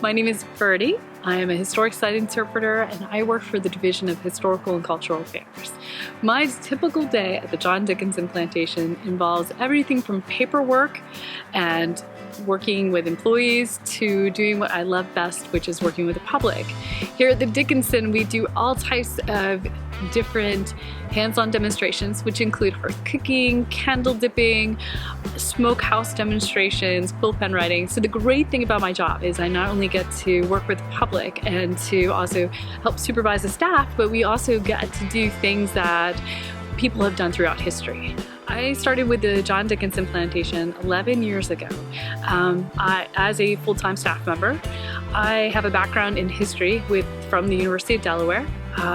My name is Vertie. I am a historic site interpreter and I work for the Division of Historical and Cultural Affairs. My typical day at the John Dickinson Plantation involves everything from paperwork and working with employees to doing what I love best, which is working with the public. Here at the Dickinson, we do all types of different hands-on demonstrations, which include hearth cooking, candle dipping, smokehouse demonstrations, quill pen writing. So the great thing about my job is I not only get to work with the public and to also help supervise the staff, but we also get to do things that people have done throughout history. I started with the John Dickinson Plantation 11 years ago as a full-time staff member. I have a background in history from the University of Delaware.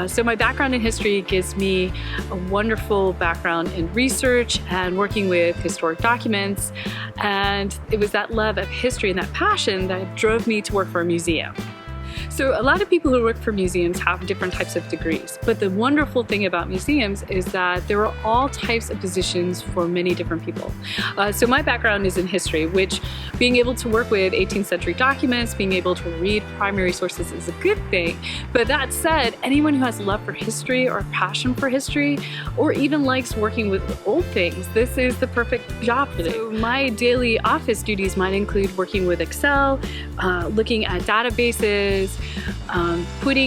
So my background in history gives me a wonderful background in research and working with historic documents. And it was that love of history and that passion that drove me to work for a museum. So a lot of people who work for museums have different types of degrees, but the wonderful thing about museums is that there are all types of positions for many different people. So my background is in history, which being able to work with 18th century documents, being able to read primary sources is a good thing. But that said, anyone who has love for history or a passion for history, or even likes working with old things, this is the perfect job for them. So my daily office duties might include working with Excel, looking at databases,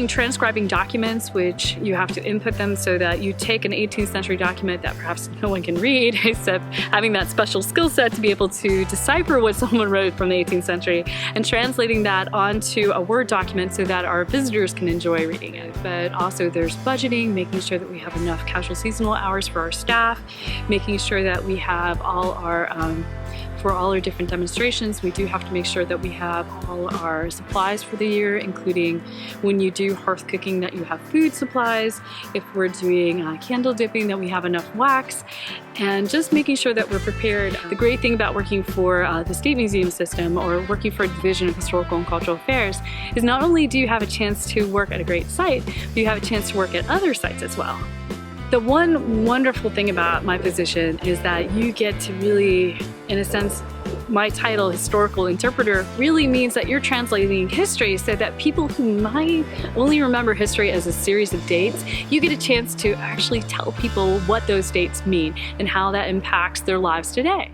transcribing documents, which you have to input them so that you take an 18th century document that perhaps no one can read except having that special skill set to be able to decipher what someone wrote from the 18th century and translating that onto a Word document so that our visitors can enjoy reading it. But also there's budgeting, making sure that we have enough casual seasonal hours for our staff, making sure that we have for all our different demonstrations, we do have to make sure that we have all our supplies for the year, including when you do hearth cooking that you have food supplies, if we're doing candle dipping that we have enough wax, and just making sure that we're prepared. The great thing about working for the State Museum System or working for a Division of Historical and Cultural Affairs is not only do you have a chance to work at a great site, but you have a chance to work at other sites as well. The one wonderful thing about my position is that you get to really, in a sense, my title, historical interpreter, really means that you're translating history so that people who might only remember history as a series of dates, you get a chance to actually tell people what those dates mean and how that impacts their lives today.